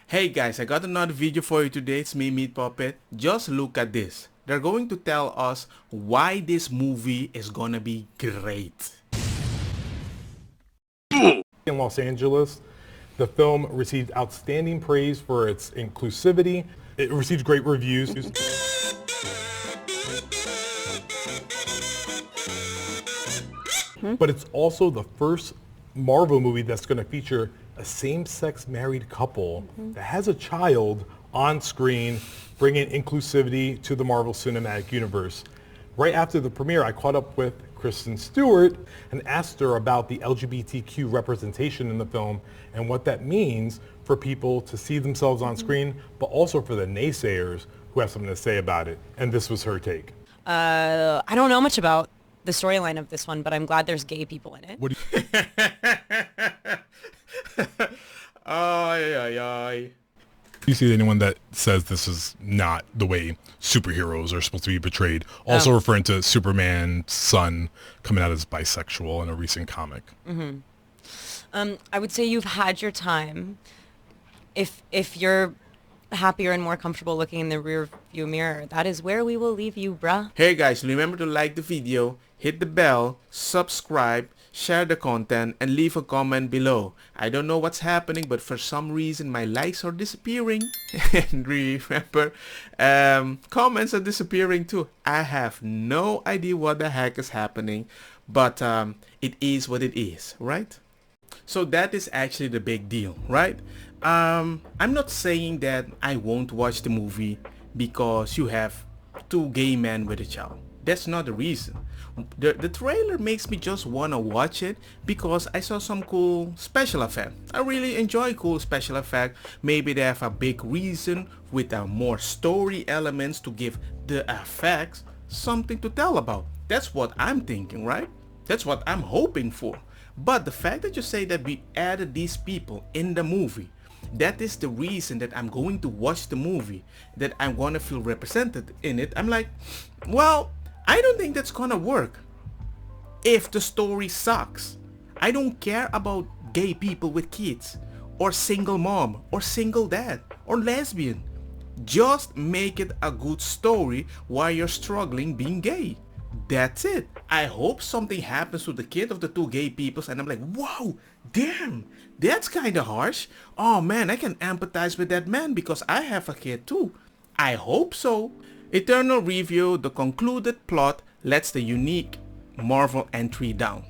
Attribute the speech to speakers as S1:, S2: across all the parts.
S1: Hey guys, I got another video for you today. It's me, Meat Puppet. Just look at this. They're going to tell us why this movie is gonna be great.
S2: In Los Angeles, the film received outstanding praise for its inclusivity. It received great reviews. But it's also the first Marvel movie that's going to feature a same-sex married couple that has a child on screen, bringing inclusivity to the Marvel Cinematic Universe. Right after the premiere, I caught up with Kristen Stewart and asked her about the LGBTQ representation in the film and what that means for people to see themselves on screen, but also for the naysayers who have something to say about it. And this was her take.
S3: I don't know much about the storyline of this one, but I'm glad there's gay people in it.
S2: What do you,
S1: Ay, ay, ay.
S2: do you see anyone that says this is not the way superheroes are supposed to be portrayed? Also referring to Superman's son coming out as bisexual in a recent comic.
S3: I would say you've had your time. If you're happier and more comfortable looking in the rear view mirror, that is where we will leave you, bruh.
S1: Hey guys, remember to like the video, hit the bell, subscribe, share the content, and leave a comment below. I don't know what's happening, but for some reason my likes are disappearing. And remember, comments are disappearing too. I have no idea what the heck is happening, but it is what it is, right? So that is actually the big deal, right? I'm not saying that I won't watch the movie because you have two gay men with a child. That's not the reason. The trailer makes me just want to watch it because I saw some cool special effect. I really enjoy cool special effect. Maybe they have a big reason with more story elements to give the effects something to tell about. That's what I'm thinking, right? That's what I'm hoping for. But the fact that you say that we added these people in the movie, that is the reason that I'm going to watch the movie, that I'm gonna feel represented in it. I'm like, well, I don't think that's gonna work if the story sucks. I don't care about gay people with kids, or single mom, or single dad, or lesbian. Just make it a good story while you're struggling being gay. That's it. I hope something happens to the kid of the two gay peoples and I'm like, wow, damn, that's kind of harsh. Oh man, I can empathize with that man because I have a kid too. I hope so. Eternal Review, the concluded plot, lets the unique Marvel entry down.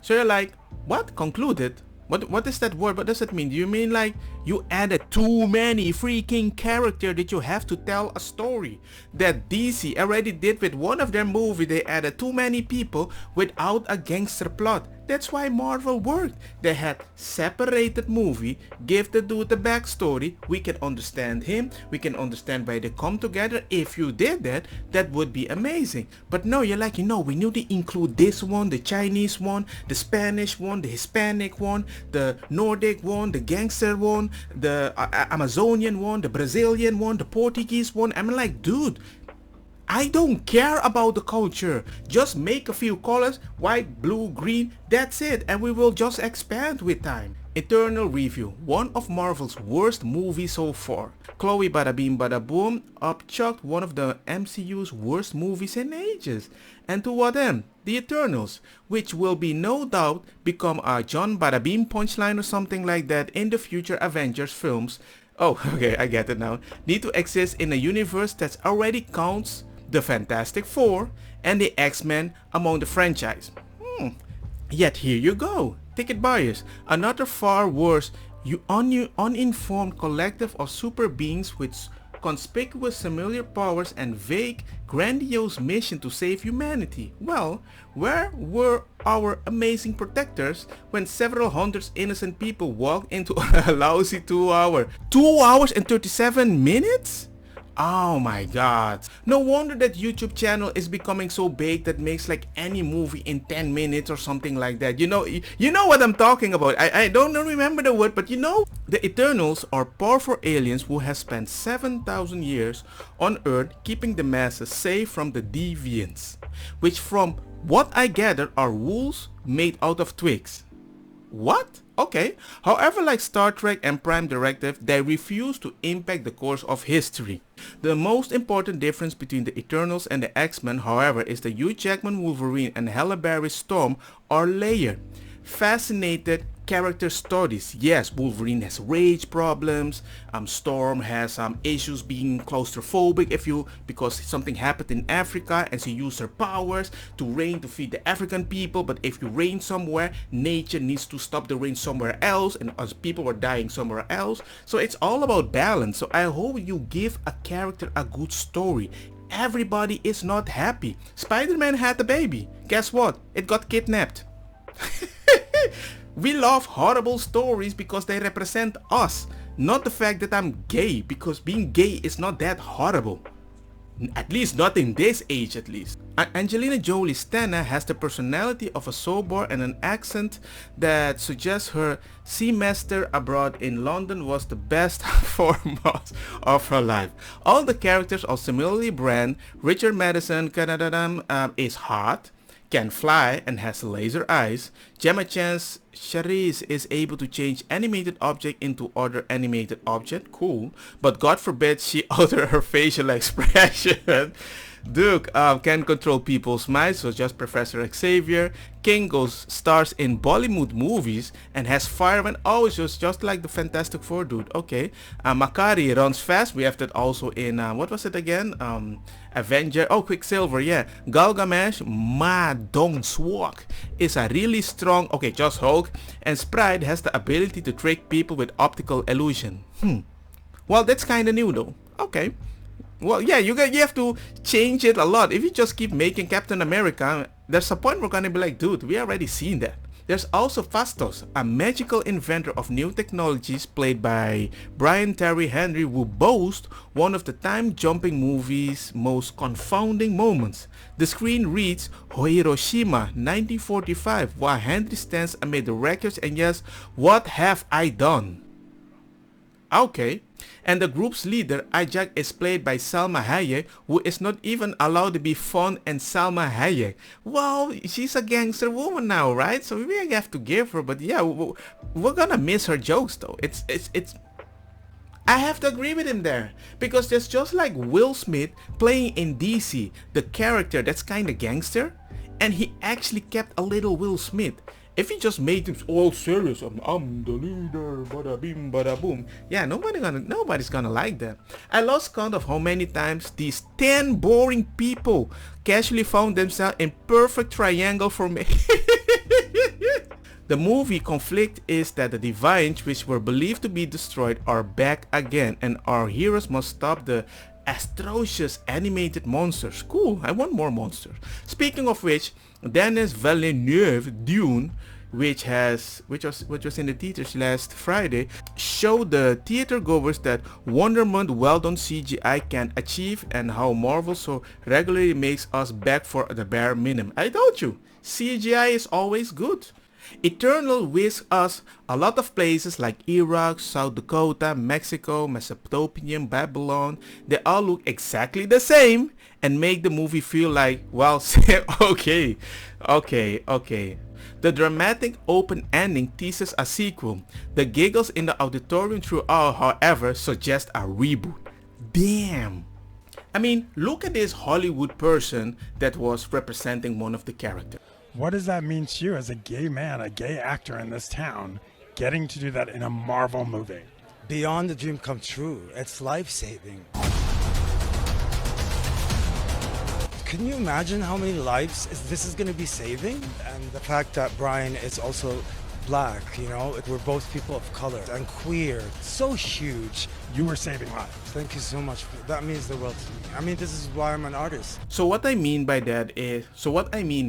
S1: So you're like, what? Concluded? What is that word? What does it mean? Do you mean like you added too many freaking characters that you have to tell a story? That DC already did with one of their movies. They added too many people without a gangster plot. That's why Marvel worked. They had separated movie, give the dude the backstory. We can understand him. We can understand why they come together. If you did that, that would be amazing. But no, you're like, we need to include this one, the Chinese one, the Spanish one, the Hispanic one, the Nordic one, the gangster one, the Amazonian one, the Brazilian one, the Portuguese one. I'm like, dude, I don't care about the culture. Just make a few colors, white, blue, green, that's it, and we will just expand with time. Eternal Review, one of Marvel's worst movies so far. Chloe Bada Beam Bada Boom upchucked one of the MCU's worst movies in ages. And to what end? The Eternals, which will be no doubt become a John Bada Beam punchline or something like that in the future Avengers films. Oh, okay, I get it now. Need to exist in a universe that already counts the Fantastic Four and the X-Men among the franchise. Yet here you go. Ticket buyers. Another far worse, uninformed collective of super beings with conspicuous familiar powers and vague, grandiose mission to save humanity. Well, where were our amazing protectors when several hundred innocent people walked into a lousy 2 hours? 2 hours and 37 minutes? Oh my god. No wonder that YouTube channel is becoming so big that makes like any movie in 10 minutes or something like that. You know what I'm talking about. I don't remember the word, but the Eternals are powerful aliens who have spent 7,000 years on Earth keeping the masses safe from the deviants, which from what I gather are wolves made out of twigs. What? Okay. However, like Star Trek and Prime Directive, they refuse to impact the course of history. The most important difference between the Eternals and the X-Men, however, is the Hugh Jackman Wolverine and Halle Berry Storm are layered. Fascinated character studies. Yes, Wolverine has rage problems. Storm has issues being claustrophobic because something happened in Africa and she used her powers to rain to feed the African people. But if you rain somewhere, nature needs to stop the rain somewhere else, and as people were dying somewhere else. So it's all about balance. So I hope you give a character a good story. Everybody is not happy. Spider-Man had a baby. Guess what? It got kidnapped. We love horrible stories because they represent us, not the fact that I'm gay, because being gay is not that horrible. At least not in this age, at least. Angelina Jolie Stana has the personality of a sober and an accent that suggests her semester abroad in London was the best 4 months of her life. All the characters are similarly brand. Richard Madison is hot, can fly, and has laser eyes. Gemma Chan's Charisse is able to change animated object into other animated object. Cool. But God forbid she alter her facial expression. Duke can control people's minds, so just Professor Xavier. King stars in Bollywood movies and has fire when always just like the Fantastic Four dude. Okay. Makari runs fast. We have that also in what was it again? Avenger. Oh, Quicksilver. Yeah. Galgamesh Ma Dong Swok is a really strong. Okay, just Hulk. And Sprite has the ability to trick people with optical illusion. Well, that's kind of new though. Okay. Well, yeah, you have to change it a lot. If you just keep making Captain America, there's a point we're gonna be like, dude, we already seen that. There's also Fastos, a magical inventor of new technologies played by Brian Terry Henry, who boasts one of the time-jumping movie's most confounding moments. The screen reads Hiroshima 1945 while Henry stands amid the wreckage and yells, "What have I done?" Okay. And the group's leader, Ajak, is played by Salma Hayek, who is not even allowed to be fun and Salma Hayek. Well, she's a gangster woman now, right? So we have to give her, but yeah, we're gonna miss her jokes though. It's I have to agree with him there, because there's just like Will Smith playing in DC, the character that's kind of gangster, and he actually kept a little Will Smith. If he just made him all serious, I'm the leader, bada bing, bada boom. Yeah, nobody's gonna like that. I lost count of how many times these 10 boring people casually found themselves in perfect triangle formation. The movie conflict is that the Divines, which were believed to be destroyed, are back again, and our heroes must stop the atrocious animated monsters. Cool, I want more monsters. Speaking of which, Denis Villeneuve Dune, which was in the theaters last Friday, showed the theater goers that wonderment well done CGI can achieve, and how Marvel so regularly makes us beg for the bare minimum. I told you, CGI is always good. Eternal whisks us a lot of places like Iraq, South Dakota, Mexico, Mesopotamia, Babylon. They all look exactly the same and make the movie feel like, well, okay. The dramatic open ending teases a sequel. The giggles in the auditorium throughout, however, suggest a reboot. Damn. I mean, look at this Hollywood person that was representing one of the characters.
S4: What does that mean to you as a gay man, a gay actor in this town, getting to do that in a Marvel movie?
S5: Beyond the dream come true. It's life-saving. Can you imagine how many lives this is going to be saving? And the fact that Brian is also black, you know, we're both people of color and queer. So huge.
S4: You were saving lives.
S5: Thank you so much. That means the world to me. I mean, this is why I'm an artist.
S1: So what I mean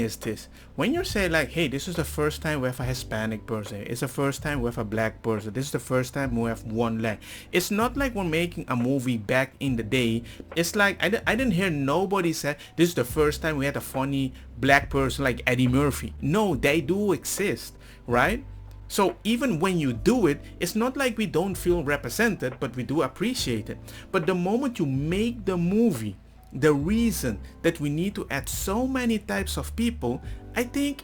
S1: is this. When you're saying like, hey, this is the first time we have a Hispanic person. It's the first time we have a black person. This is the first time we have one leg. It's not like we're making a movie back in the day. It's like, I didn't hear nobody say, this is the first time we had a funny black person like Eddie Murphy. No, they do exist, right? So even when you do it, it's not like we don't feel represented, but we do appreciate it. But the moment you make the movie, the reason that we need to add so many types of people, I think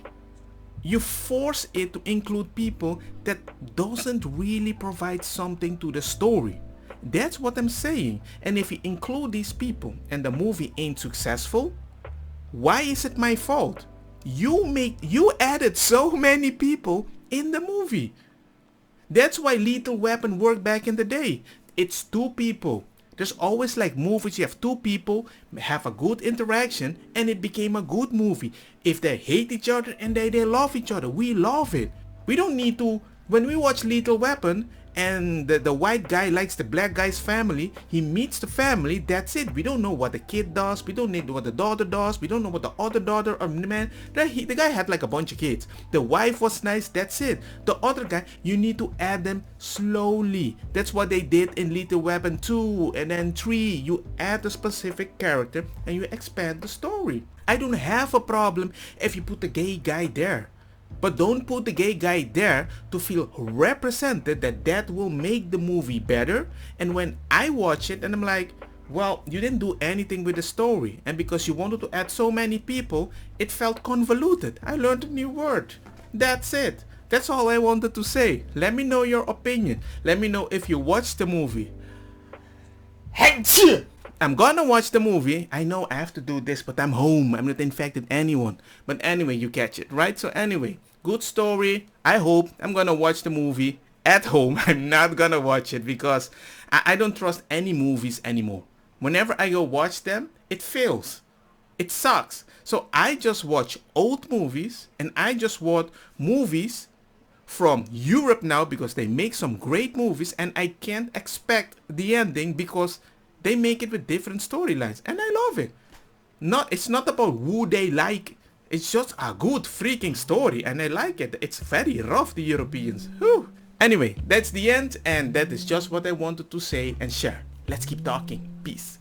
S1: You force it to include people that doesn't really provide something to the story. That's what I'm saying. And if you include these people and the movie ain't successful, why is it my fault? You added so many people in the movie. That's why Lethal Weapon worked back in the day. It's two people. There's always like movies, you have two people, have a good interaction, and it became a good movie. If they hate each other and they love each other, we love it. We don't need to, when we watch Lethal Weapon, and the white guy likes the black guy's family, he meets the family, that's it. We don't know what the kid does, we don't know what the daughter does, we don't know what the other daughter or man, the guy had like a bunch of kids. The wife was nice, that's it. The other guy, you need to add them slowly. That's what they did in Lethal Weapon 2 and then 3. You add a specific character and you expand the story. I don't have a problem if you put the gay guy there. But don't put the gay guy there to feel represented, that will make the movie better. And when I watch it and I'm like, well, you didn't do anything with the story. And because you wanted to add so many people, it felt convoluted. I learned a new word. That's it. That's all I wanted to say. Let me know your opinion. Let me know if you watched the movie. I'm gonna watch the movie. I know I have to do this, but I'm home. I'm not infected anyone. But anyway, you catch it, right? So anyway, good story. I hope. I'm gonna watch the movie at home. I'm not gonna watch it because I don't trust any movies anymore. Whenever I go watch them, it fails. It sucks. So I just watch old movies and I just watch movies from Europe now because they make some great movies and I can't expect the ending because they make it with different storylines and I love it. It's not about who they like. It's just a good freaking story and I like it. It's very rough, the Europeans. Whew. Anyway, that's the end and that is just what I wanted to say and share. Let's keep talking. Peace.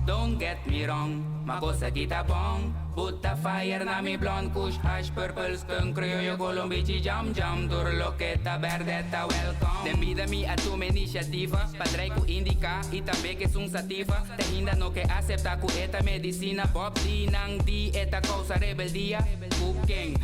S6: Don't get me wrong, makosa kita bong. Put the fire na mi blonde kush hash purple skunk criollo colombici jam jam turloqueta verdeta welcome. Den vida mi a tu iniciativa, padrei ku indica e também que sum sativa. Te ainda no que acepta ku eta medicina Bob D nang di eta causa rebeldia. Cooking.